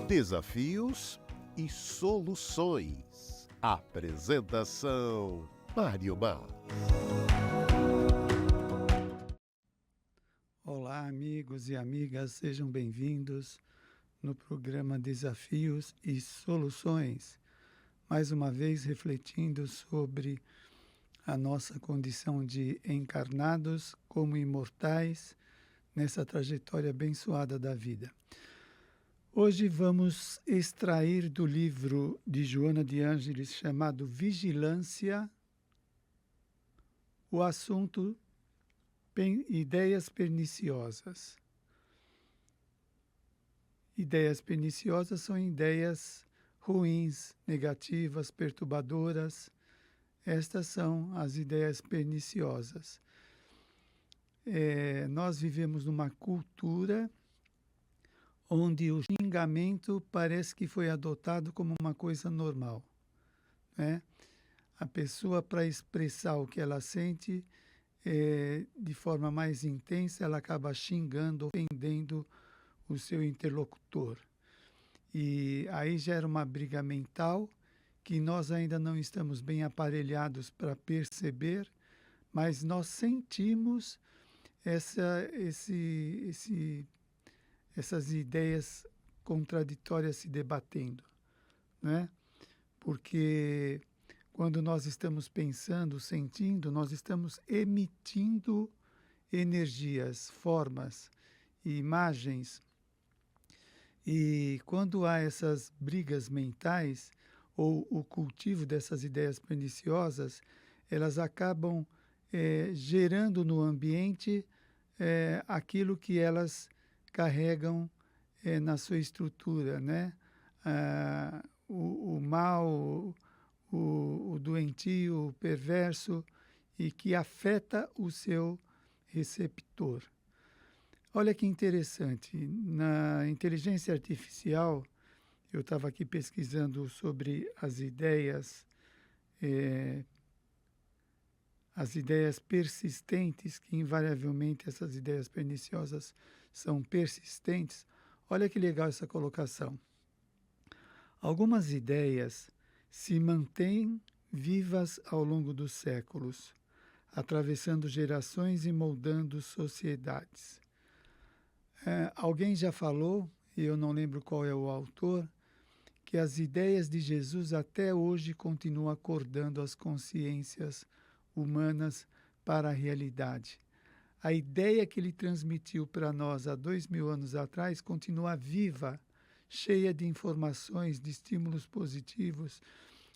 Desafios e soluções. Apresentação: Mário Mar. Olá, amigos e amigas, sejam bem-vindos no programa Desafios e Soluções. Mais uma vez refletindo sobre a nossa condição de encarnados como imortais nessa trajetória abençoada da vida. Hoje vamos extrair do livro de Joana de Ângeles chamado Vigilância o assunto ideias perniciosas. Ideias perniciosas são ideias ruins, negativas, perturbadoras. Estas são as ideias perniciosas. Nós vivemos numa cultura onde o xingamento parece que foi adotado como uma coisa normal, né? A pessoa, para expressar o que ela sente de forma mais intensa, ela acaba xingando, ofendendo o seu interlocutor. E aí gera uma briga mental que nós ainda não estamos bem aparelhados para perceber, mas nós sentimos essas ideias contraditórias se debatendo, né? Porque quando nós estamos pensando, sentindo, nós estamos emitindo energias, formas e imagens. E quando há essas brigas mentais ou o cultivo dessas ideias perniciosas, elas acabam gerando no ambiente aquilo que elas carregam na sua estrutura, né? O mal, o doentio, o perverso, e que afeta o seu receptor. Olha que interessante, na inteligência artificial, eu estava aqui pesquisando sobre as ideias persistentes, que invariavelmente essas ideias perniciosas são persistentes. Olha que legal essa colocação. Algumas ideias se mantêm vivas ao longo dos séculos, atravessando gerações e moldando sociedades. Alguém já falou, e eu não lembro qual é o autor, que as ideias de Jesus até hoje continuam acordando as consciências humanas para a realidade. A ideia que ele transmitiu para nós há 2000 anos atrás continua viva, cheia de informações, de estímulos positivos,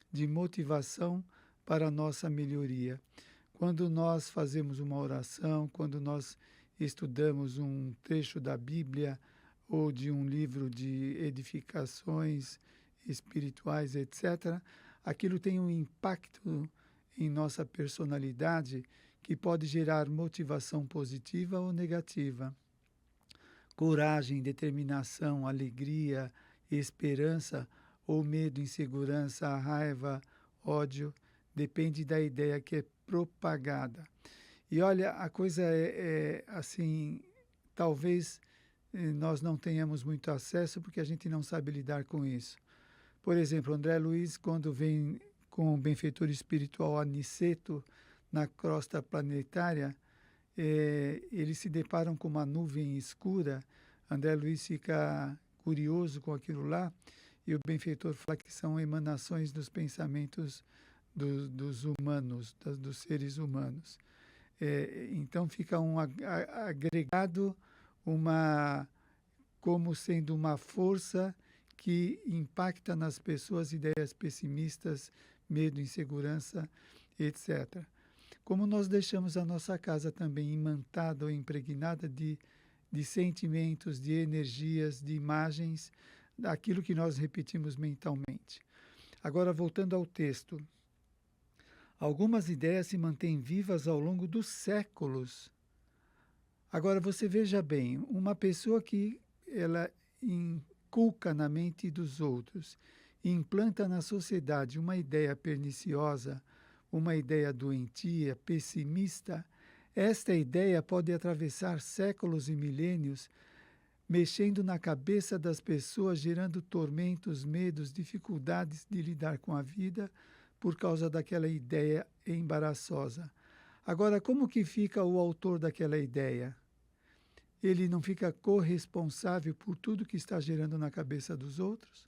de motivação para a nossa melhoria. Quando nós fazemos uma oração, quando nós estudamos um trecho da Bíblia ou de um livro de edificações espirituais, etc., aquilo tem um impacto em nossa personalidade que pode gerar motivação positiva ou negativa. Coragem, determinação, alegria, esperança ou medo, insegurança, raiva, ódio, depende da ideia que é propagada. E olha, a coisa é assim, talvez nós não tenhamos muito acesso porque a gente não sabe lidar com isso. Por exemplo, André Luiz, quando vem com o benfeitor espiritual Aniceto na crosta planetária, eles se deparam com uma nuvem escura. André Luiz fica curioso com aquilo lá e o benfeitor fala que são emanações dos pensamentos dos humanos, dos seres humanos. Então fica um agregado, como sendo uma força que impacta nas pessoas ideias pessimistas, medo, insegurança, etc. Como nós deixamos a nossa casa também imantada ou impregnada de sentimentos, de energias, de imagens, daquilo que nós repetimos mentalmente. Agora, voltando ao texto. Algumas ideias se mantêm vivas ao longo dos séculos. Agora, você veja bem, uma pessoa que ela inculca na mente dos outros, implanta na sociedade uma ideia perniciosa, uma ideia doentia, pessimista, esta ideia pode atravessar séculos e milênios, mexendo na cabeça das pessoas, gerando tormentos, medos, dificuldades de lidar com a vida por causa daquela ideia embaraçosa. Agora, como que fica o autor daquela ideia? Ele não fica corresponsável por tudo que está gerando na cabeça dos outros?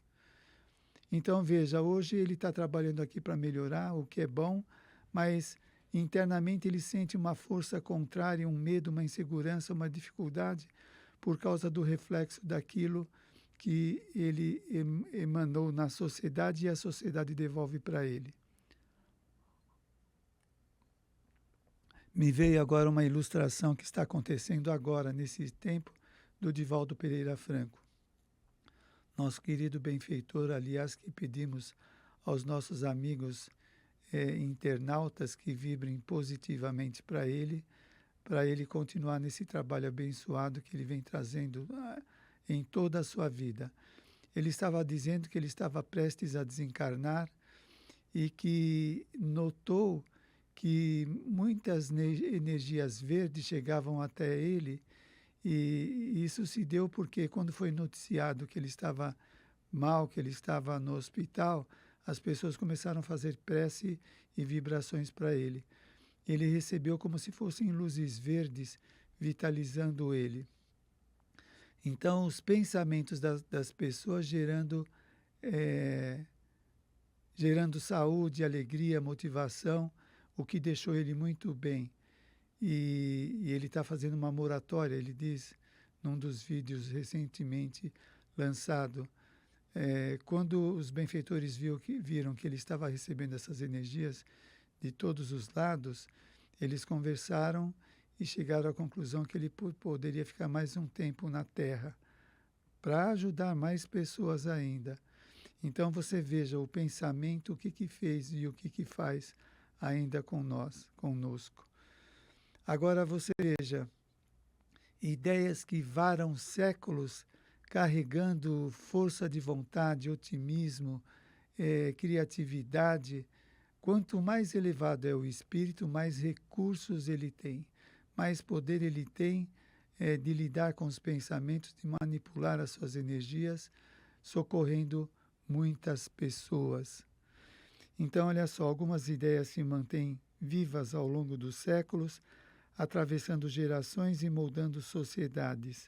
Então, veja, hoje ele está trabalhando aqui para melhorar, o que é bom, mas internamente ele sente uma força contrária, um medo, uma insegurança, uma dificuldade por causa do reflexo daquilo que ele emanou na sociedade e a sociedade devolve para ele. Me veio agora uma ilustração que está acontecendo agora, nesse tempo, do Divaldo Pereira Franco. Nosso querido benfeitor, aliás, que pedimos aos nossos amigos internautas que vibrem positivamente para ele continuar nesse trabalho abençoado que ele vem trazendo em toda a sua vida. Ele estava dizendo que ele estava prestes a desencarnar e que notou que muitas energias verdes chegavam até ele, e isso se deu porque quando foi noticiado que ele estava mal, que ele estava no hospital, as pessoas começaram a fazer prece e vibrações para ele. Ele recebeu como se fossem luzes verdes vitalizando ele. Então, os pensamentos das pessoas gerando saúde, alegria, motivação, o que deixou ele muito bem. E ele está fazendo uma moratória, ele diz, num dos vídeos recentemente lançado, quando os benfeitores viram que ele estava recebendo essas energias de todos os lados, eles conversaram e chegaram à conclusão que ele poderia ficar mais um tempo na Terra, para ajudar mais pessoas ainda. Então você veja o pensamento, o que fez e o que faz ainda conosco. Agora você veja, ideias que varam séculos carregando força de vontade, otimismo, criatividade. Quanto mais elevado é o espírito, mais recursos ele tem, mais poder ele tem de lidar com os pensamentos, de manipular as suas energias, socorrendo muitas pessoas. Então, olha só, algumas ideias se mantêm vivas ao longo dos séculos, atravessando gerações e moldando sociedades.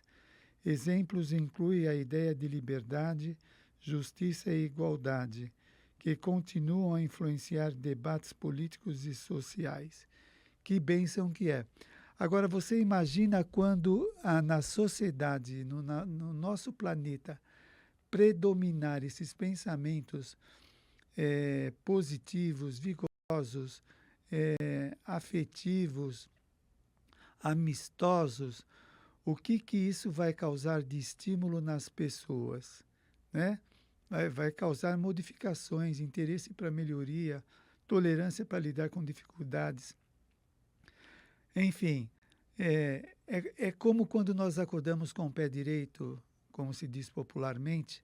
Exemplos incluem a ideia de liberdade, justiça e igualdade, que continuam a influenciar debates políticos e sociais. Que bênção que é! Agora, você imagina quando na sociedade, no nosso planeta, predominar esses pensamentos positivos, vigorosos, afetivos, amistosos, o que isso vai causar de estímulo nas pessoas, né? Vai causar modificações, interesse para melhoria, tolerância para lidar com dificuldades. Enfim, é como quando nós acordamos com o pé direito, como se diz popularmente,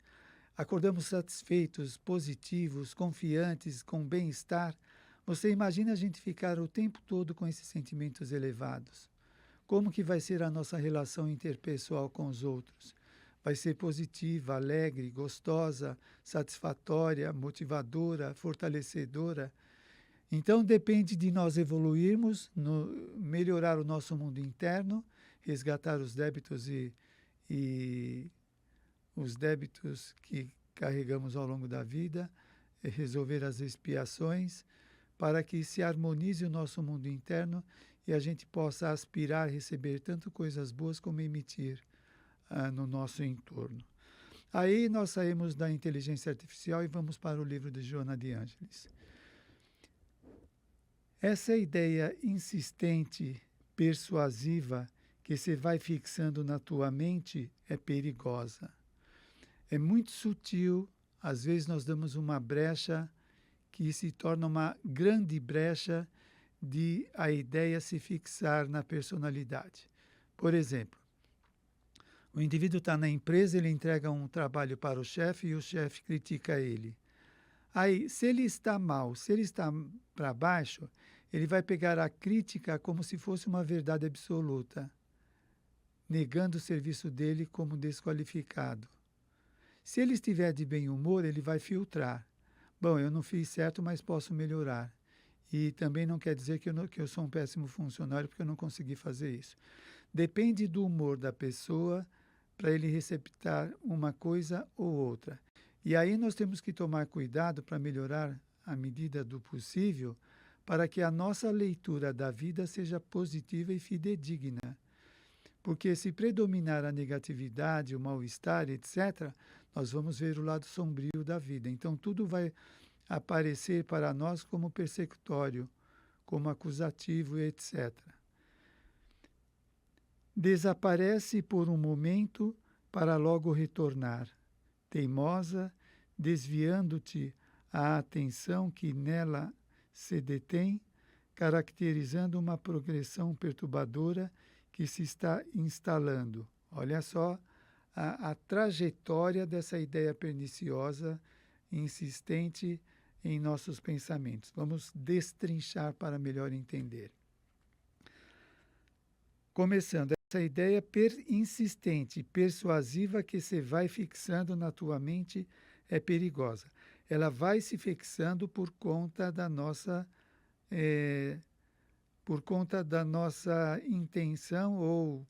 acordamos satisfeitos, positivos, confiantes, com bem-estar. Você imagina a gente ficar o tempo todo com esses sentimentos elevados. Como que vai ser a nossa relação interpessoal com os outros? Vai ser positiva, alegre, gostosa, satisfatória, motivadora, fortalecedora? Então depende de nós evoluirmos, melhorar o nosso mundo interno, resgatar os débitos e os débitos que carregamos ao longo da vida, resolver as expiações, para que se harmonize o nosso mundo interno e a gente possa aspirar a receber tanto coisas boas como emitir no nosso entorno. Aí nós saímos da inteligência artificial e vamos para o livro de Joana de Ângeles. Essa ideia insistente, persuasiva, que se vai fixando na tua mente é perigosa. É muito sutil, às vezes nós damos uma brecha que se torna uma grande brecha de a ideia se fixar na personalidade. Por exemplo, o indivíduo está na empresa, ele entrega um trabalho para o chefe e o chefe critica ele. Aí, se ele está mal, se ele está para baixo, ele vai pegar a crítica como se fosse uma verdade absoluta. negando o serviço dele como desqualificado. Se ele estiver de bem humor, ele vai filtrar. Bom, eu não fiz certo, mas posso melhorar. E também não quer dizer que eu sou um péssimo funcionário porque eu não consegui fazer isso. Depende do humor da pessoa para ele receptar uma coisa ou outra. E aí nós temos que tomar cuidado para melhorar à medida do possível, para que a nossa leitura da vida seja positiva e fidedigna. Porque se predominar a negatividade, o mal-estar, etc., nós vamos ver o lado sombrio da vida. Então tudo vai aparecer para nós como persecutório, como acusativo, etc. Desaparece por um momento para logo retornar, teimosa, desviando-te a atenção que nela se detém, caracterizando uma progressão perturbadora que se está instalando. Olha só a trajetória dessa ideia perniciosa, insistente em nossos pensamentos. Vamos destrinchar para melhor entender. Começando, essa ideia insistente, persuasiva que se vai fixando na tua mente é perigosa. Ela vai se fixando por conta da nossa intenção ou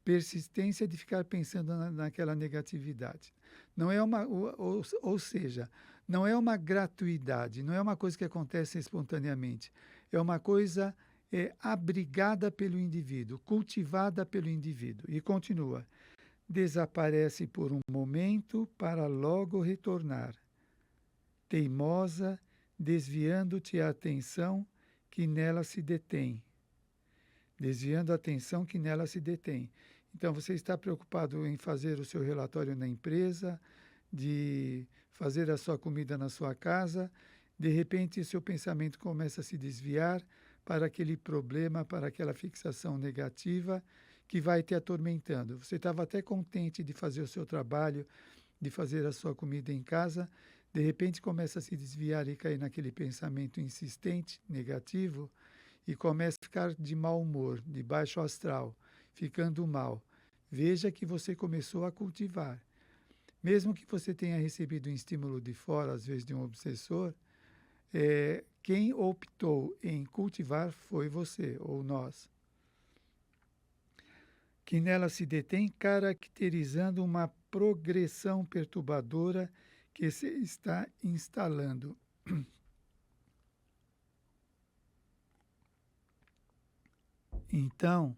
persistência de ficar pensando naquela negatividade. Não é ou seja, não é uma gratuidade, não é uma coisa que acontece espontaneamente. É uma coisa abrigada pelo indivíduo, cultivada pelo indivíduo. E continua. Desaparece por um momento para logo retornar. Teimosa, desviando-te a atenção que nela se detém. Desviando a atenção que nela se detém. Então, você está preocupado em fazer o seu relatório na empresa, de fazer a sua comida na sua casa, de repente, seu pensamento começa a se desviar para aquele problema, para aquela fixação negativa que vai te atormentando. Você estava até contente de fazer o seu trabalho, de fazer a sua comida em casa, de repente começa a se desviar e cair naquele pensamento insistente, negativo, e começa a ficar de mau humor, de baixo astral, ficando mal. Veja que você começou a cultivar. Mesmo que você tenha recebido um estímulo de fora, às vezes de um obsessor, quem optou em cultivar foi você ou nós. Que nela se detém, caracterizando uma progressão perturbadora que se está instalando. Então,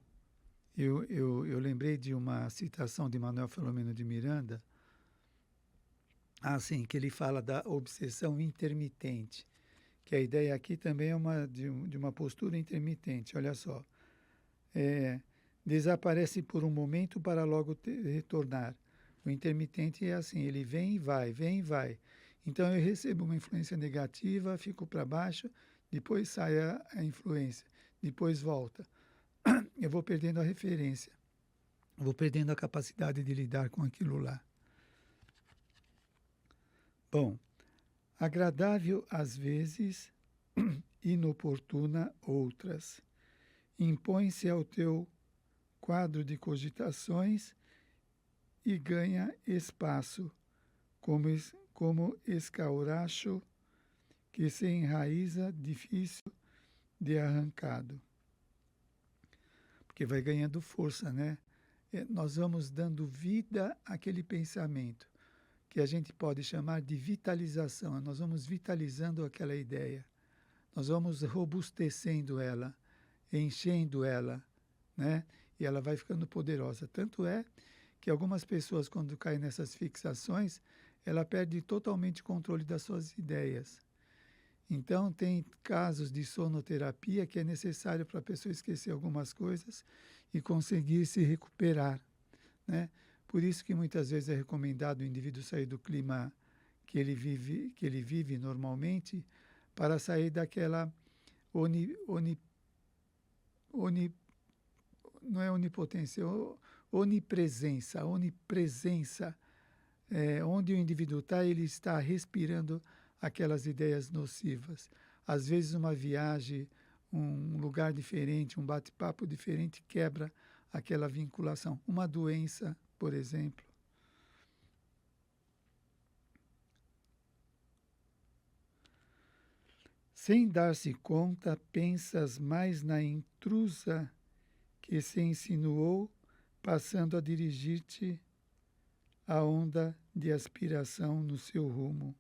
eu lembrei de uma citação de Manuel Filomeno de Miranda, assim, que ele fala da obsessão intermitente, que a ideia aqui também é de uma postura intermitente, olha só. Desaparece por um momento para logo retornar. O intermitente é assim, ele vem e vai, vem e vai. Então eu recebo uma influência negativa, fico para baixo, depois sai a influência, depois volta. Eu vou perdendo a referência, vou perdendo a capacidade de lidar com aquilo lá. Bom, agradável às vezes, inoportuna outras. Impõe-se ao teu quadro de cogitações e ganha espaço, como escauracho que se enraiza difícil de arrancado. Porque vai ganhando força, né? Nós vamos dando vida àquele pensamento, que a gente pode chamar de vitalização. Nós vamos vitalizando aquela ideia. Nós vamos robustecendo ela, enchendo ela, né? E ela vai ficando poderosa. Tanto é que algumas pessoas, quando caem nessas fixações, ela perde totalmente o controle das suas ideias. Então, tem casos de sonoterapia que é necessário para a pessoa esquecer algumas coisas e conseguir se recuperar, né? Por isso que muitas vezes é recomendado o indivíduo sair do clima que ele vive normalmente, para sair daquela não é onipotência, onipresença, onde o indivíduo está, ele está respirando aquelas ideias nocivas. Às vezes uma viagem, um lugar diferente, um bate-papo diferente quebra aquela vinculação. Uma doença, por exemplo. Sem dar-se conta, pensas mais na intrusa que se insinuou, passando a dirigir-te a onda de aspiração no seu rumo.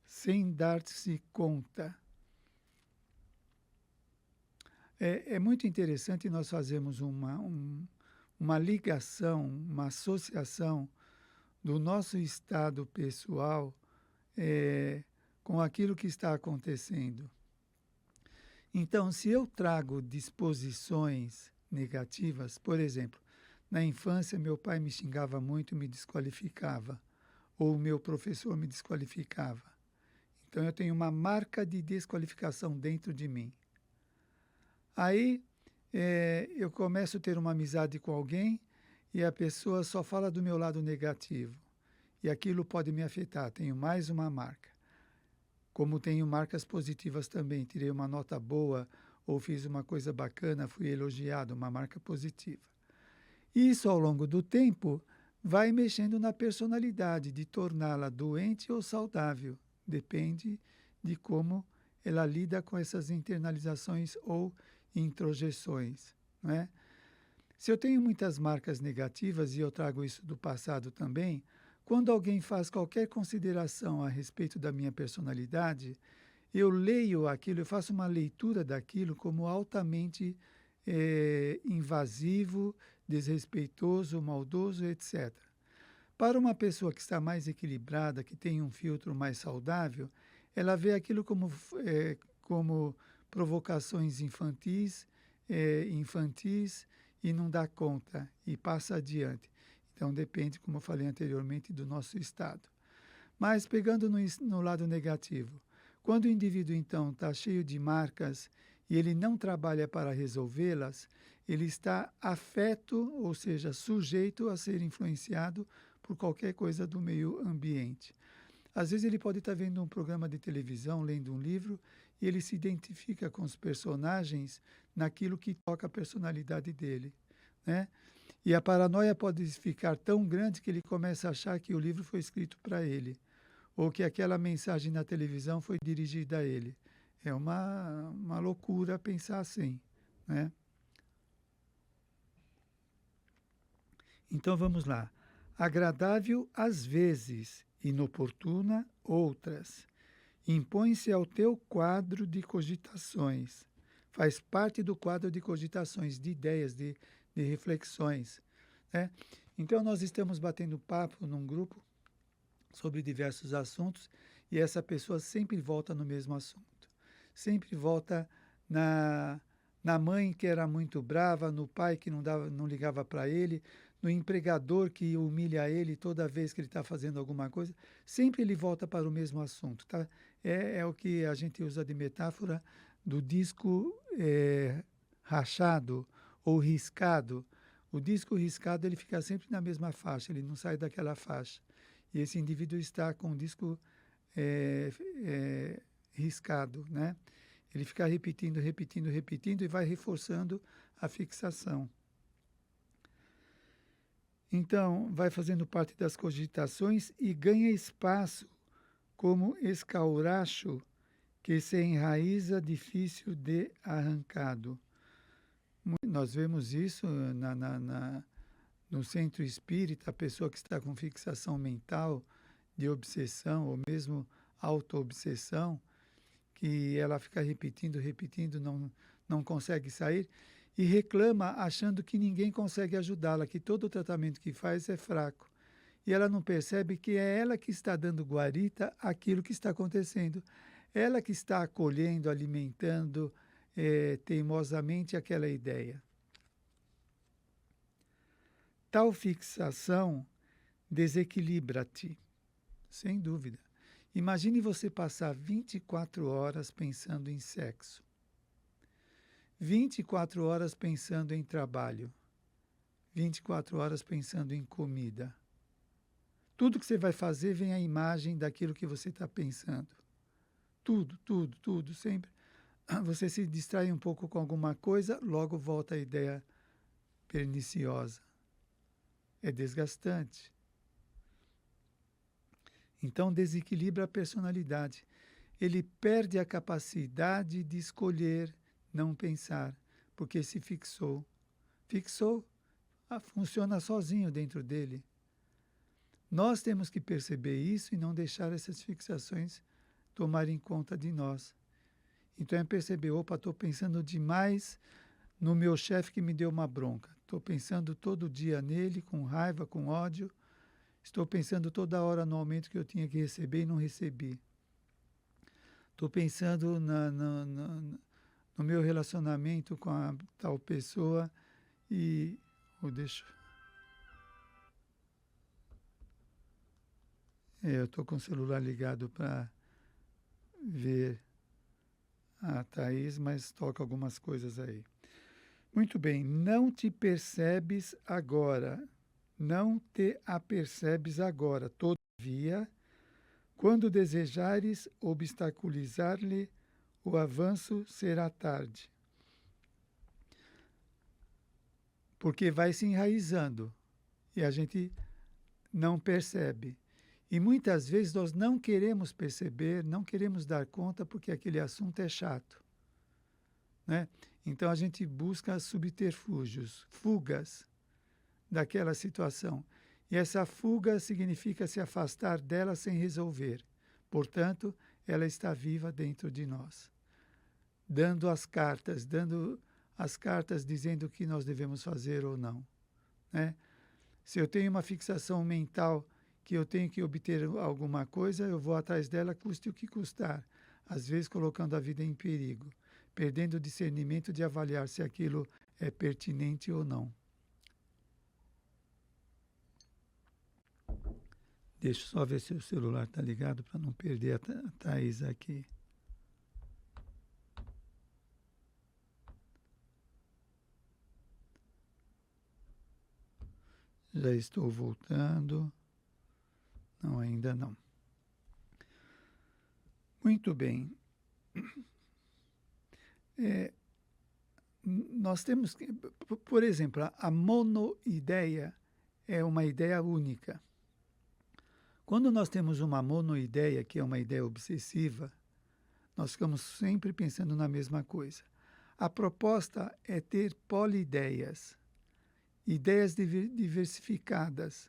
Sem dar-se conta. É muito interessante nós fazermos uma ligação, uma associação do nosso estado pessoal com aquilo que está acontecendo. Então, se eu trago disposições negativas, por exemplo, na infância meu pai me xingava muito e me desqualificava, ou o meu professor me desqualificava. Então eu tenho uma marca de desqualificação dentro de mim. Aí eu começo a ter uma amizade com alguém e a pessoa só fala do meu lado negativo. E aquilo pode me afetar, tenho mais uma marca. Como tenho marcas positivas também, tirei uma nota boa ou fiz uma coisa bacana, fui elogiado, uma marca positiva. E isso, ao longo do tempo, vai mexendo na personalidade, de torná-la doente ou saudável. Depende de como ela lida com essas internalizações ou introjeções, não é? Se eu tenho muitas marcas negativas, e eu trago isso do passado também, quando alguém faz qualquer consideração a respeito da minha personalidade, eu leio aquilo, eu faço uma leitura daquilo como altamente invasivo, desrespeitoso, maldoso, etc. Para uma pessoa que está mais equilibrada, que tem um filtro mais saudável, ela vê aquilo como provocações infantis e não dá conta e passa adiante. Então depende, como eu falei anteriormente, do nosso estado. Mas pegando no lado negativo, quando o indivíduo então está cheio de marcas e ele não trabalha para resolvê-las, ele está afeto, ou seja, sujeito a ser influenciado por qualquer coisa do meio ambiente. Às vezes ele pode estar vendo um programa de televisão, lendo um livro, e ele se identifica com os personagens naquilo que toca a personalidade dele, né? E a paranoia pode ficar tão grande que ele começa a achar que o livro foi escrito para ele, ou que aquela mensagem na televisão foi dirigida a ele. É uma loucura pensar assim, né? Então vamos lá. Agradável às vezes, inoportuna outras. Impõe-se ao teu quadro de cogitações. Faz parte do quadro de cogitações, de ideias, de reflexões, né? Então nós estamos batendo papo num grupo sobre diversos assuntos e essa pessoa sempre volta no mesmo assunto. Sempre volta na mãe que era muito brava, no pai que não ligava para ele, no empregador que humilha ele toda vez que ele está fazendo alguma coisa. Sempre ele volta para o mesmo assunto, tá? É o que a gente usa de metáfora do disco rachado ou riscado. O disco riscado ele fica sempre na mesma faixa, ele não sai daquela faixa. E esse indivíduo está com o disco riscado, né? Ele fica repetindo, repetindo, repetindo e vai reforçando a fixação. Então, vai fazendo parte das cogitações e ganha espaço como escauracho que se enraiza difícil de arrancado. Nós vemos isso no centro espírita, a pessoa que está com fixação mental, de obsessão ou mesmo auto-obsessão, que ela fica repetindo, repetindo, não consegue sair e reclama achando que ninguém consegue ajudá-la, que todo o tratamento que faz é fraco. E ela não percebe que é ela que está dando guarita àquilo que está acontecendo. Ela que está acolhendo, alimentando teimosamente aquela ideia. Tal fixação desequilibra-te, sem dúvida. Imagine você passar 24 horas pensando em sexo, 24 horas pensando em trabalho, 24 horas pensando em comida. Tudo que você vai fazer vem a imagem daquilo que você está pensando. Tudo, tudo, tudo, sempre você se distrai um pouco com alguma coisa, logo volta a ideia perniciosa. É desgastante. Então desequilibra a personalidade. Ele perde a capacidade de escolher, não pensar, porque se fixou. Fixou, funciona sozinho dentro dele. Nós temos que perceber isso e não deixar essas fixações tomarem conta de nós. Então é perceber, opa, estou pensando demais no meu chefe que me deu uma bronca. Estou pensando todo dia nele, com raiva, com ódio. Estou pensando toda hora no aumento que eu tinha que receber e não recebi. Estou pensando no meu relacionamento com a tal pessoa e... eu estou com o celular ligado para ver a Thaís, mas toca algumas coisas aí. Muito bem, não te percebes agora, não te apercebes agora. Todavia, quando desejares obstaculizar-lhe o avanço, será tarde. Porque vai se enraizando e a gente não percebe. E muitas vezes nós não queremos perceber, não queremos dar conta porque aquele assunto é chato, né? Então a gente busca subterfúgios, fugas daquela situação. E essa fuga significa se afastar dela sem resolver. Portanto, ela está viva dentro de nós, dando as cartas dizendo o que nós devemos fazer ou não, né? Se eu tenho uma fixação mental que eu tenho que obter alguma coisa, eu vou atrás dela, custe o que custar, às vezes colocando a vida em perigo, perdendo o discernimento de avaliar se aquilo é pertinente ou não. Deixa eu só ver se o celular está ligado para não perder a Thaís aqui. Já estou voltando. Não, ainda não. Muito bem. Nós temos que, por exemplo, a monoideia é uma ideia única. Quando nós temos uma monoideia, que é uma ideia obsessiva, nós ficamos sempre pensando na mesma coisa. A proposta é ter poliideias, ideias diversificadas,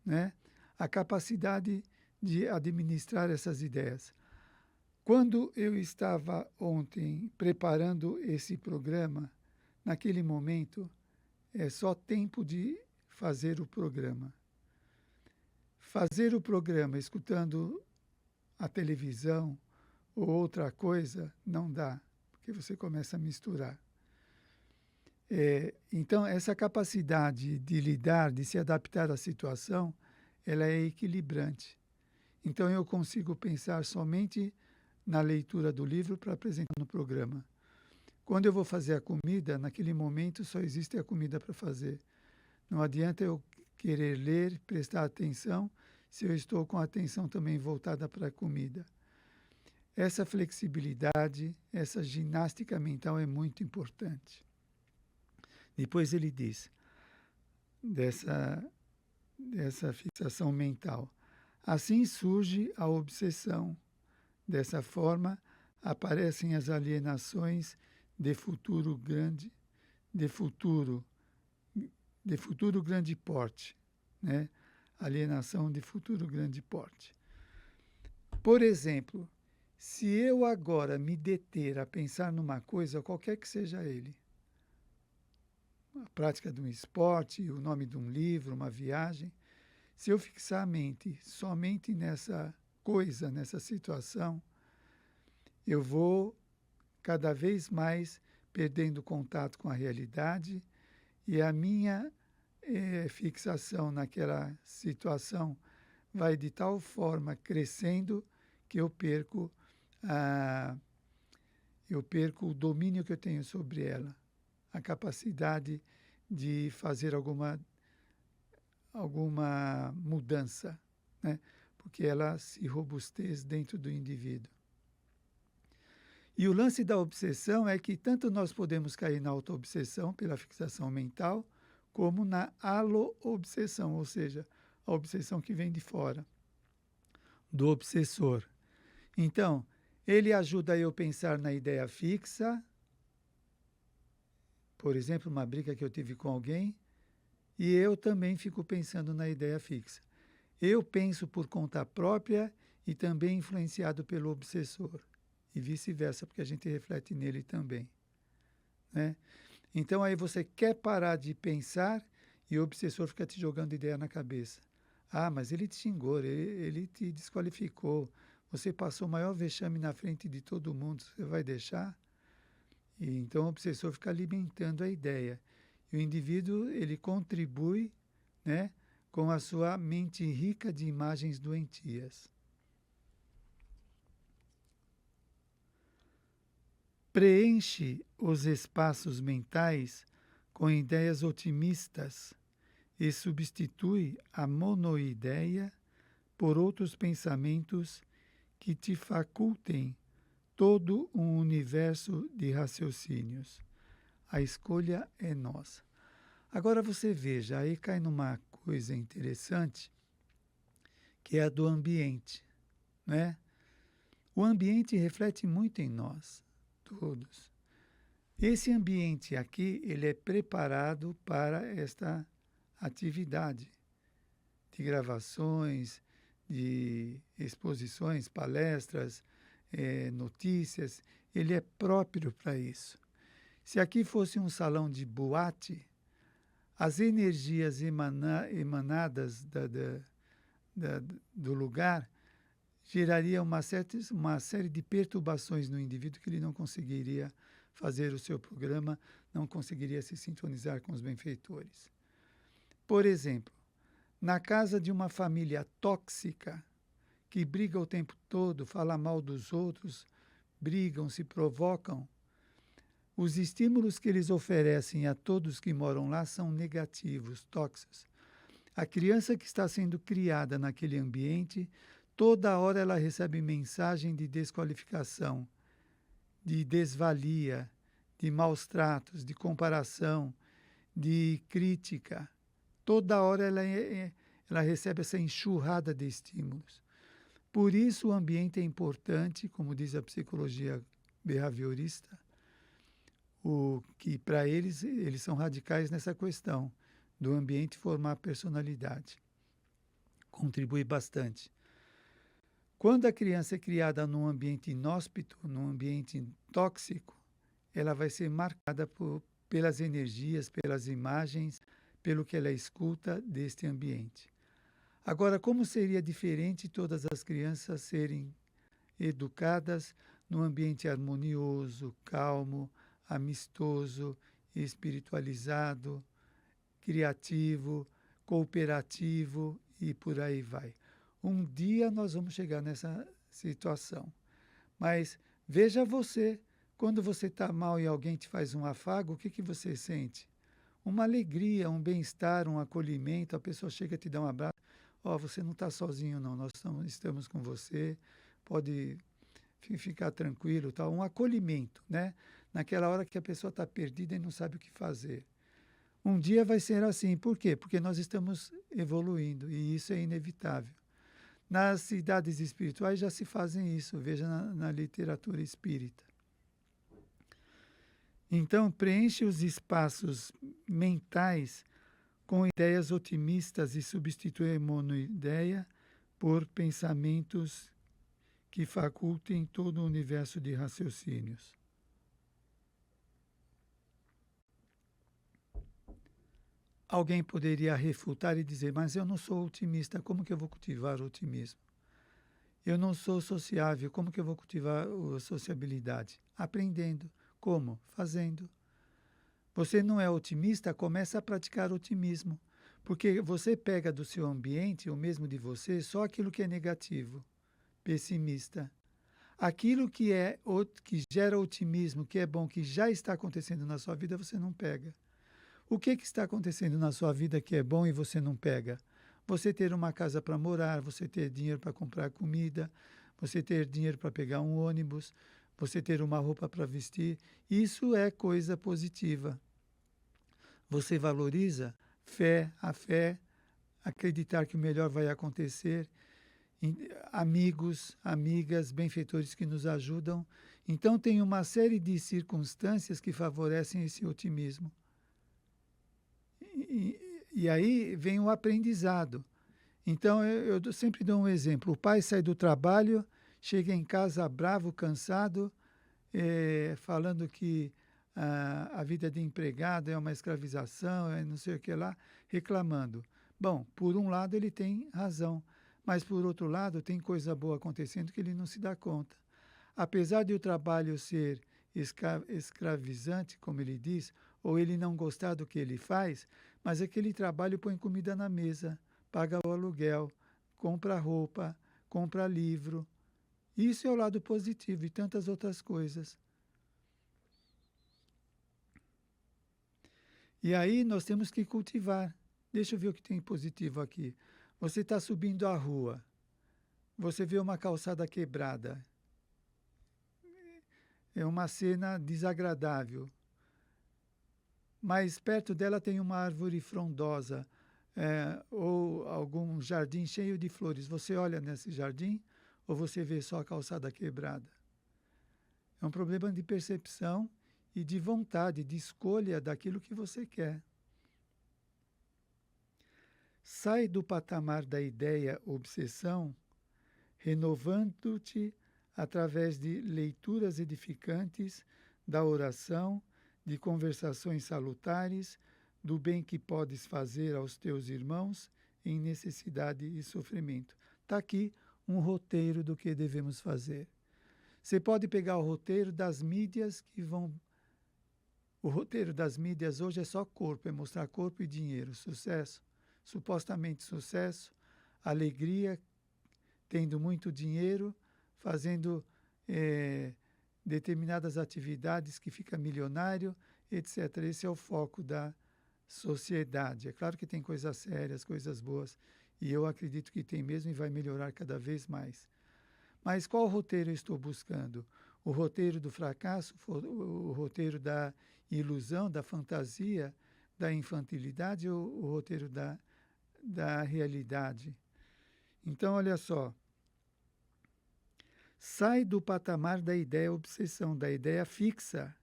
né? A capacidade de administrar essas ideias. Quando eu estava ontem preparando esse programa, naquele momento, é só tempo de fazer o programa. Fazer o programa escutando a televisão ou outra coisa não dá, porque você começa a misturar. Então, essa capacidade de lidar, de se adaptar à situação, ela é equilibrante. Então, eu consigo pensar somente na leitura do livro para apresentar no programa. Quando eu vou fazer a comida, naquele momento só existe a comida para fazer. Não adianta eu querer ler, prestar atenção, se eu estou com a atenção também voltada para a comida. Essa flexibilidade, essa ginástica mental é muito importante. Depois ele diz, dessa fixação mental. Assim surge a obsessão. Dessa forma, aparecem as alienações de futuro grande porte, né? Alienação de futuro grande porte. Por exemplo, se eu agora me deter a pensar numa coisa, qualquer que seja ele, a prática de um esporte, o nome de um livro, uma viagem, se eu fixar a mente somente nessa coisa, nessa situação, eu vou cada vez mais perdendo contato com a realidade e a minha fixação naquela situação vai de tal forma crescendo que eu perco o domínio que eu tenho sobre ela, a capacidade de fazer alguma mudança, né? Porque ela se robustece dentro do indivíduo. E o lance da obsessão é que tanto nós podemos cair na auto-obsessão, pela fixação mental, como na alo-obsessão, ou seja, a obsessão que vem de fora, do obsessor. Então, ele ajuda eu a pensar na ideia fixa, por exemplo, uma briga que eu tive com alguém, e eu também fico pensando na ideia fixa. Eu penso por conta própria e também influenciado pelo obsessor, e vice-versa, porque a gente reflete nele também, né? Então aí você quer parar de pensar e o obsessor fica te jogando ideia na cabeça. Ah, mas ele te xingou, ele te desqualificou, você passou o maior vexame na frente de todo mundo, você vai deixar? E então o obsessor fica alimentando a ideia. E o indivíduo, ele contribui, né, com a sua mente rica de imagens doentias. Preenche os espaços mentais com ideias otimistas e substitui a monoideia por outros pensamentos que te facultem todo um universo de raciocínios. A escolha é nossa. Agora você veja, aí cai numa coisa interessante, que é a do ambiente, né? O ambiente reflete muito em nós, todos. Esse ambiente aqui, ele é preparado para esta atividade de gravações, de exposições, palestras, notícias, ele é próprio para isso. Se aqui fosse um salão de boate, as energias emanadas do lugar geraria uma série de perturbações no indivíduo que ele não conseguiria fazer o seu programa, não conseguiria se sintonizar com os benfeitores. Por exemplo, na casa de uma família tóxica, que briga o tempo todo, fala mal dos outros, brigam, se provocam, os estímulos que eles oferecem a todos que moram lá são negativos, tóxicos. A criança que está sendo criada naquele ambiente, toda hora ela recebe mensagem de desqualificação, de desvalia, de maus tratos, de comparação, de crítica. Toda hora ela recebe essa enxurrada de estímulos. Por isso o ambiente é importante, como diz a psicologia behaviorista, que para eles são radicais nessa questão do ambiente formar personalidade. Contribui bastante. Quando a criança é criada num ambiente inóspito, num ambiente tóxico, ela vai ser marcada pelas energias, pelas imagens, pelo que ela escuta deste ambiente. Agora, como seria diferente todas as crianças serem educadas num ambiente harmonioso, calmo, amistoso, espiritualizado, criativo, cooperativo e por aí vai. Um dia nós vamos chegar nessa situação. Mas veja você, quando você está mal e alguém te faz um afago, o que você sente? Uma alegria, um bem-estar, um acolhimento, a pessoa chega a te dar um abraço. Você não está sozinho não, nós estamos com você, pode ficar tranquilo, tal. Um acolhimento, né? Naquela hora que a pessoa está perdida e não sabe o que fazer. Um dia vai ser assim, por quê? Porque nós estamos evoluindo e isso é inevitável. Nas cidades espirituais já se fazem isso, veja na literatura espírita. Então, preenche os espaços mentais com ideias otimistas e substitui a monoideia por pensamentos que facultem todo o universo de raciocínios. Alguém poderia refutar e dizer, mas eu não sou otimista, como que eu vou cultivar o otimismo? Eu não sou sociável, como que eu vou cultivar a sociabilidade? Aprendendo. Como? Fazendo. Você não é otimista, começa a praticar otimismo, porque você pega do seu ambiente, o mesmo de você, só aquilo que é negativo, pessimista. Aquilo que gera otimismo, que é bom, que já está acontecendo na sua vida, você não pega. O que está acontecendo na sua vida que é bom e você não pega? Você ter uma casa para morar, você ter dinheiro para comprar comida, você ter dinheiro para pegar um ônibus, você ter uma roupa para vestir, isso é coisa positiva. Você valoriza a fé, acreditar que o melhor vai acontecer, amigos, amigas, benfeitores que nos ajudam. Então, tem uma série de circunstâncias que favorecem esse otimismo. E aí vem o aprendizado. Então, eu sempre dou um exemplo. O pai sai do trabalho, chega em casa bravo, cansado, falando que a vida de empregado é uma escravização, é não sei o que lá, reclamando. Bom, por um lado ele tem razão, mas por outro lado tem coisa boa acontecendo que ele não se dá conta. Apesar de o trabalho ser escravizante, como ele diz, ou ele não gostar do que ele faz, mas aquele trabalho põe comida na mesa, paga o aluguel, compra roupa, compra livro. Isso é o lado positivo e tantas outras coisas. E aí nós temos que cultivar. Deixa eu ver o que tem positivo aqui. Você está subindo a rua, você vê uma calçada quebrada. É uma cena desagradável. Mas perto dela tem uma árvore frondosa, ou algum jardim cheio de flores. Você olha nesse jardim ou você vê só a calçada quebrada? É um problema de percepção e de vontade, de escolha daquilo que você quer. Sai do patamar da ideia obsessão, renovando-te através de leituras edificantes, da oração, de conversações salutares, do bem que podes fazer aos teus irmãos em necessidade e sofrimento. Está aqui um roteiro do que devemos fazer. Você pode pegar o roteiro das mídias que vão... O roteiro das mídias hoje é só corpo, é mostrar corpo e dinheiro, sucesso, supostamente sucesso, alegria, tendo muito dinheiro, fazendo determinadas atividades que fica milionário, etc. Esse é o foco da sociedade. É claro que tem coisas sérias, coisas boas, e eu acredito que tem mesmo e vai melhorar cada vez mais. Mas qual roteiro eu estou buscando? O roteiro do fracasso, o roteiro da ilusão, da fantasia, da infantilidade ou o roteiro da realidade? Então, olha só. Sai do patamar da ideia obsessão, da ideia fixa,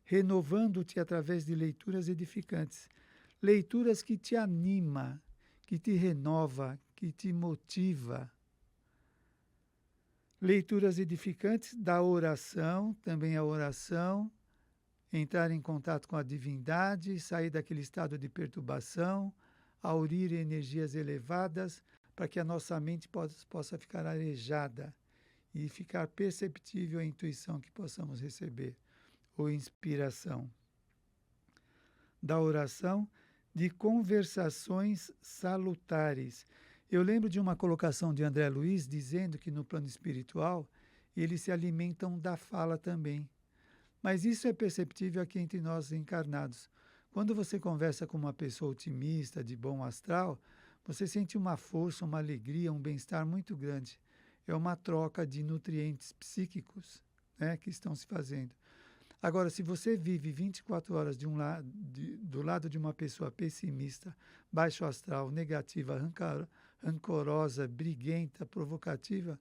renovando-te através de leituras edificantes. Leituras que te anima, que te renova, que te motiva. Leituras edificantes da oração, também a oração, entrar em contato com a divindade, sair daquele estado de perturbação, aurir energias elevadas, para que a nossa mente possa ficar arejada e ficar perceptível a intuição que possamos receber, ou inspiração. Da oração, de conversações salutares. Eu lembro de uma colocação de André Luiz dizendo que no plano espiritual eles se alimentam da fala também. Mas isso é perceptível aqui entre nós encarnados. Quando você conversa com uma pessoa otimista, de bom astral, você sente uma força, uma alegria, um bem-estar muito grande. É uma troca de nutrientes psíquicos, né, que estão se fazendo. Agora, se você vive 24 horas do lado de uma pessoa pessimista, baixo astral, negativa, rancorosa, briguenta, provocativa,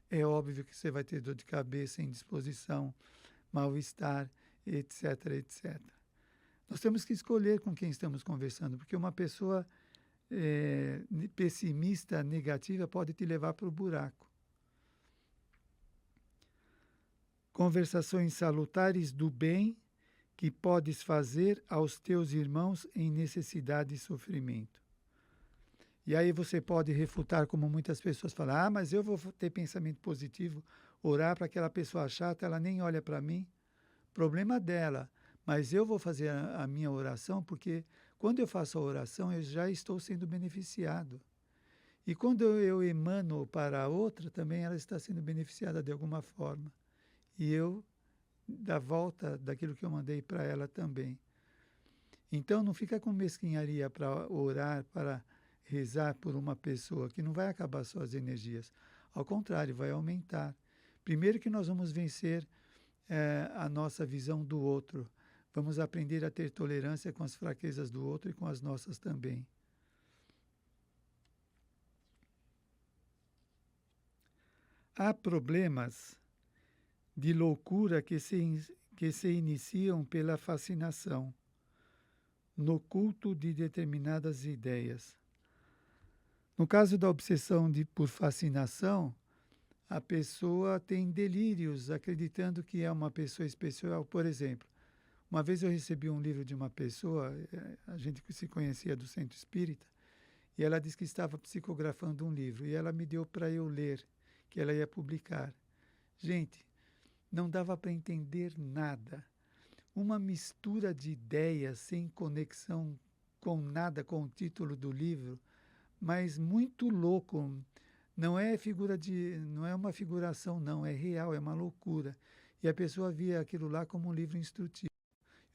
é óbvio que você vai ter dor de cabeça, indisposição, mal-estar, etc, etc. Nós temos que escolher com quem estamos conversando, porque uma pessoa pessimista, negativa, pode te levar para o buraco. Conversações salutares do bem que podes fazer aos teus irmãos em necessidade e sofrimento. E aí você pode refutar, como muitas pessoas falam, mas eu vou ter pensamento positivo, orar para aquela pessoa chata, ela nem olha para mim. Problema dela, mas eu vou fazer a minha oração, porque quando eu faço a oração, eu já estou sendo beneficiado. E quando eu emano para a outra, também ela está sendo beneficiada de alguma forma. E eu, da volta daquilo que eu mandei para ela também. Então, não fica com mesquinharia para orar, para rezar por uma pessoa, que não vai acabar suas energias. Ao contrário, vai aumentar. Primeiro que nós vamos vencer a nossa visão do outro. Vamos aprender a ter tolerância com as fraquezas do outro e com as nossas também. Há problemas de loucura que se iniciam pela fascinação, no culto de determinadas ideias. No caso da obsessão por fascinação, a pessoa tem delírios acreditando que é uma pessoa especial. Por exemplo, uma vez eu recebi um livro de uma pessoa, a gente se conhecia do Centro Espírita, e ela disse que estava psicografando um livro, e ela me deu para eu ler, que ela ia publicar. Gente, não dava para entender nada. Uma mistura de ideias sem conexão com nada, com o título do livro, mas muito louco. Não é uma figuração, não, é real, é uma loucura. E a pessoa via aquilo lá como um livro instrutivo.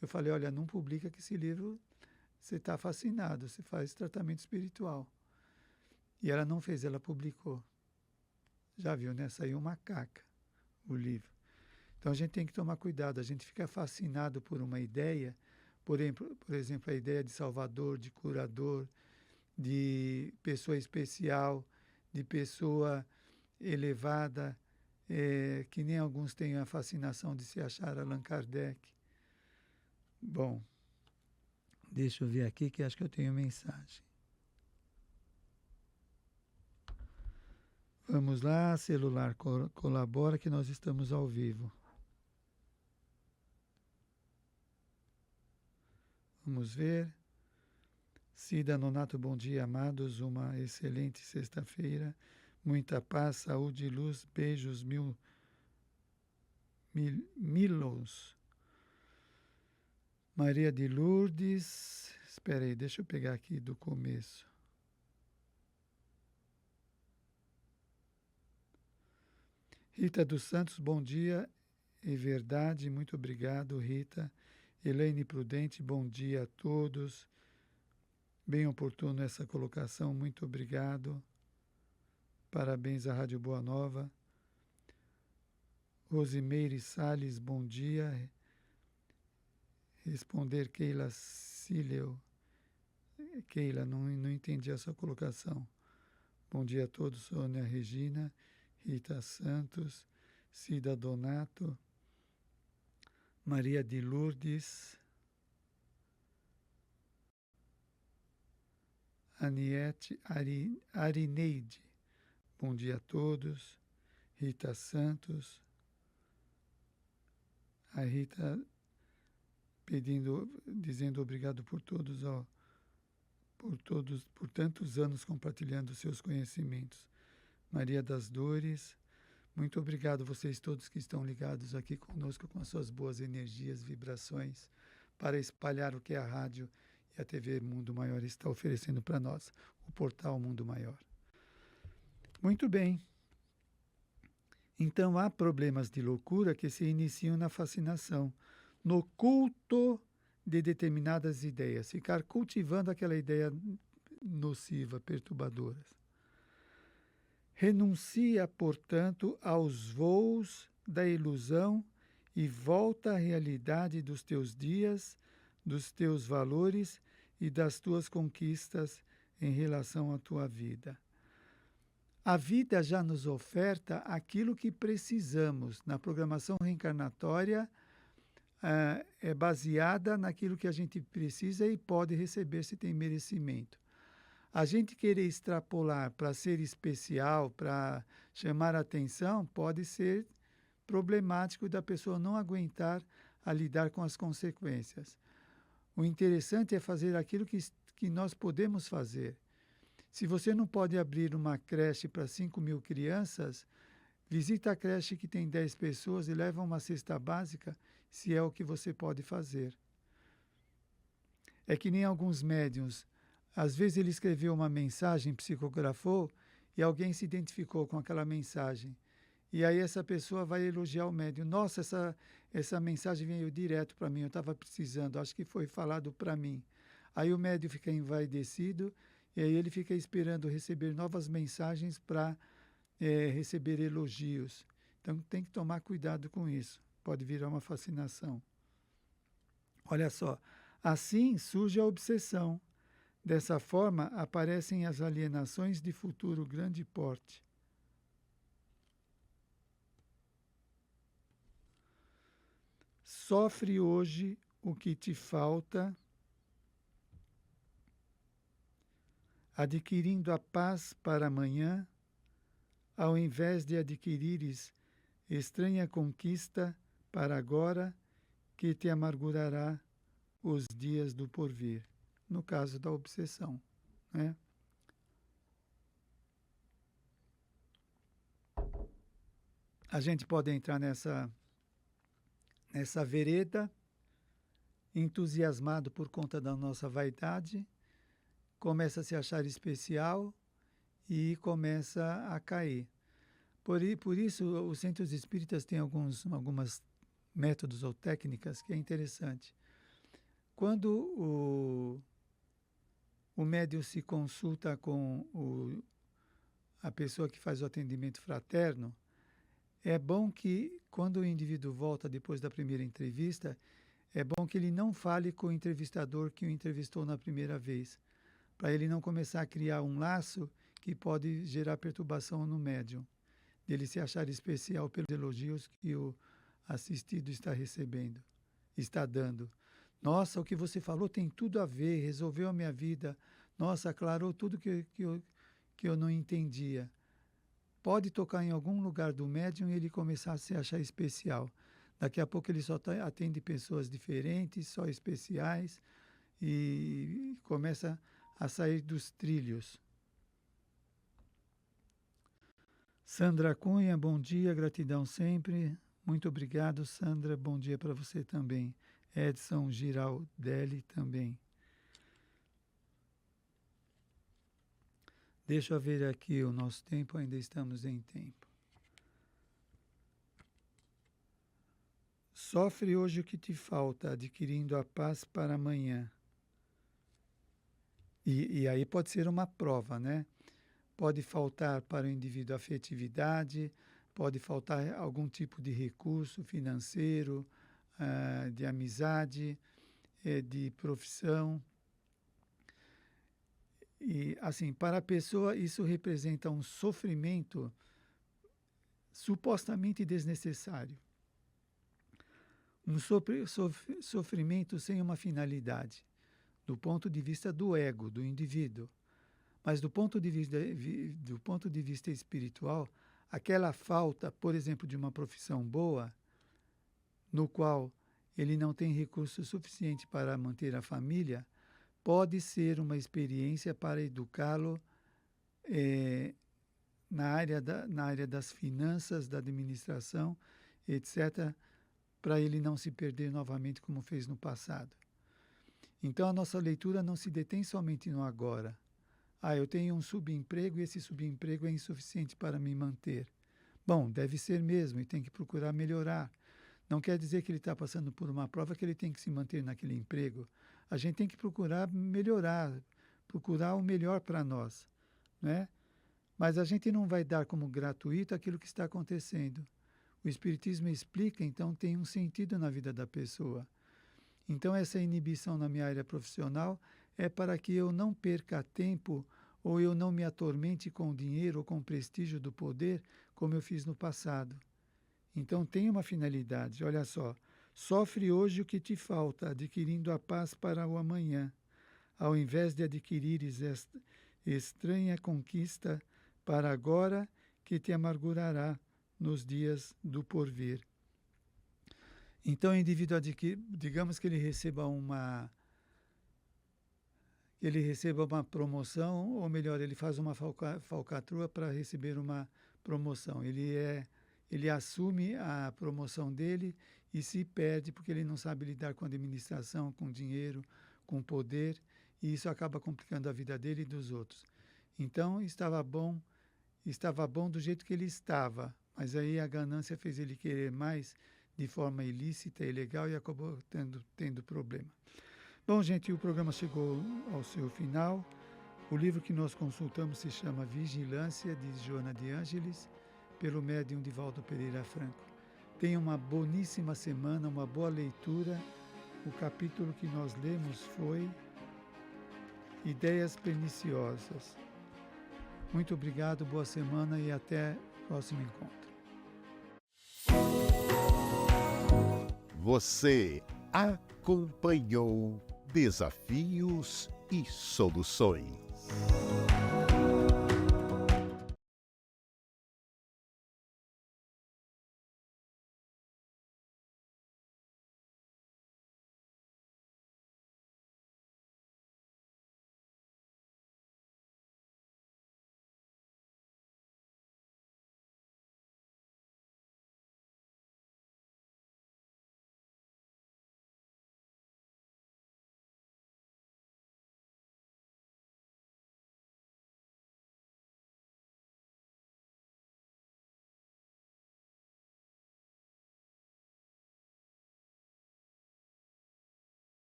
Eu falei, olha, não publica que esse livro você está fascinado, você faz tratamento espiritual. E ela não fez, ela publicou. Já viu, né? Saiu uma caca, o livro. Então a gente tem que tomar cuidado, a gente fica fascinado por uma ideia, por exemplo, a ideia de salvador, de curador, de pessoa especial, de pessoa elevada, que nem alguns têm a fascinação de se achar Allan Kardec. Bom, deixa eu ver aqui que acho que eu tenho mensagem. Vamos lá, celular colabora que nós estamos ao vivo. Vamos ver. Cida Nonato, bom dia, amados. Uma excelente sexta-feira. Muita paz, saúde e luz. Beijos milos. Maria de Lourdes. Espera aí, deixa eu pegar aqui do começo. Rita dos Santos, bom dia e verdade. Muito obrigado, Rita. Elaine Prudente, bom dia a todos. Bem oportuno essa colocação, muito obrigado. Parabéns à Rádio Boa Nova. Rosimeire Salles, bom dia. Responder Keila Sileu. Keila, não entendi a sua colocação. Bom dia a todos, Sônia Regina, Rita Santos, Cida Donato, Maria de Lourdes, Aniette Arineide, bom dia a todos. Rita Santos, a Rita dizendo obrigado por todos, por tantos anos compartilhando seus conhecimentos. Maria das Dores, muito obrigado vocês todos que estão ligados aqui conosco com as suas boas energias, vibrações, para espalhar o que a rádio e a TV Mundo Maior está oferecendo para nós, o portal Mundo Maior. Muito bem. Então, há problemas de loucura que se iniciam na fascinação, no culto de determinadas ideias, ficar cultivando aquela ideia nociva, perturbadora. Renuncia, portanto, aos voos da ilusão e volta à realidade dos teus dias, dos teus valores e das tuas conquistas em relação à tua vida. A vida já nos oferta aquilo que precisamos. Na programação reencarnatória, é baseada naquilo que a gente precisa e pode receber se tem merecimento. A gente querer extrapolar para ser especial, para chamar a atenção, pode ser problemático da pessoa não aguentar a lidar com as consequências. O interessante é fazer aquilo que nós podemos fazer. Se você não pode abrir uma creche para 5.000 crianças, visita a creche que tem 10 pessoas e leva uma cesta básica, se é o que você pode fazer. É que nem alguns médiuns. Às vezes ele escreveu uma mensagem, psicografou, e alguém se identificou com aquela mensagem. E aí essa pessoa vai elogiar o médium. Nossa, essa mensagem veio direto para mim, eu estava precisando, acho que foi falado para mim. Aí o médium fica envaidecido, e aí ele fica esperando receber novas mensagens para receber elogios. Então tem que tomar cuidado com isso. pode virar uma fascinação. Olha só, assim surge a obsessão. Dessa forma, aparecem as alienações de futuro grande porte. Sofre hoje o que te falta, adquirindo a paz para amanhã, ao invés de adquirires estranha conquista para agora, que te amargurará os dias do porvir. No caso da obsessão, né? A gente pode entrar nessa vereda, entusiasmado por conta da nossa vaidade, começa a se achar especial e começa a cair. Por isso, os centros espíritas têm algumas métodos ou técnicas que é interessante. Quando o médium se consulta com a pessoa que faz o atendimento fraterno, é bom que, quando o indivíduo volta depois da primeira entrevista, é bom que ele não fale com o entrevistador que o entrevistou na primeira vez, para ele não começar a criar um laço que pode gerar perturbação no médium, dele se achar especial pelos elogios que o assistido está recebendo, está dando. Nossa, o que você falou tem tudo a ver, resolveu a minha vida. Nossa, aclarou tudo que eu não entendia. Pode tocar em algum lugar do médium e ele começar a se achar especial. Daqui a pouco ele só atende pessoas diferentes, só especiais, e começa a sair dos trilhos. Sandra Cunha, bom dia, gratidão sempre. Muito obrigado, Sandra, bom dia para você também. Edson Giraldelli também. Deixa eu ver aqui o nosso tempo, ainda estamos em tempo. Sofre hoje o que te falta, adquirindo a paz para amanhã. E aí pode ser uma prova, né? Pode faltar para o indivíduo afetividade, pode faltar algum tipo de recurso financeiro, de amizade, de profissão. E, assim, para a pessoa, isso representa um sofrimento supostamente desnecessário. Um sofrimento sem uma finalidade, do ponto de vista do ego, do indivíduo. Mas do ponto de vista espiritual, aquela falta, por exemplo, de uma profissão boa, no qual ele não tem recurso suficiente para manter a família, pode ser uma experiência para educá-lo na área das finanças, da administração, etc., para ele não se perder novamente como fez no passado. Então a nossa leitura não se detém somente no agora. Eu tenho um subemprego e esse subemprego é insuficiente para me manter. Bom, deve ser mesmo e tem que procurar melhorar. Não quer dizer que ele está passando por uma prova que ele tem que se manter naquele emprego. A gente tem que procurar melhorar, procurar o melhor para nós, né? Mas a gente não vai dar como gratuito aquilo que está acontecendo. O Espiritismo explica, então tem um sentido na vida da pessoa. Então essa inibição na minha área profissional é para que eu não perca tempo ou eu não me atormente com o dinheiro ou com o prestígio do poder, como eu fiz no passado. Então tem uma finalidade, olha só. Sofre hoje o que te falta, adquirindo a paz para o amanhã, ao invés de adquirires esta estranha conquista para agora, que te amargurará nos dias do porvir. Então o indivíduo digamos que ele receba uma promoção, ou melhor, ele faz uma falcatrua para receber uma promoção. Ele assume a promoção dele e se perde porque ele não sabe lidar com a administração, com dinheiro, com poder, e isso acaba complicando a vida dele e dos outros. Então estava bom do jeito que ele estava, mas aí a ganância fez ele querer mais de forma ilícita e ilegal e acabou tendo problema. Bom, gente, o programa chegou ao seu final. O livro que nós consultamos se chama Vigilância, de Joana de Ângeles, pelo médium Divaldo Pereira Franco. Tenha uma boníssima semana, uma boa leitura. O capítulo que nós lemos foi Ideias Perniciosas. Muito obrigado, boa semana e até o próximo encontro. Você acompanhou Desafios e Soluções.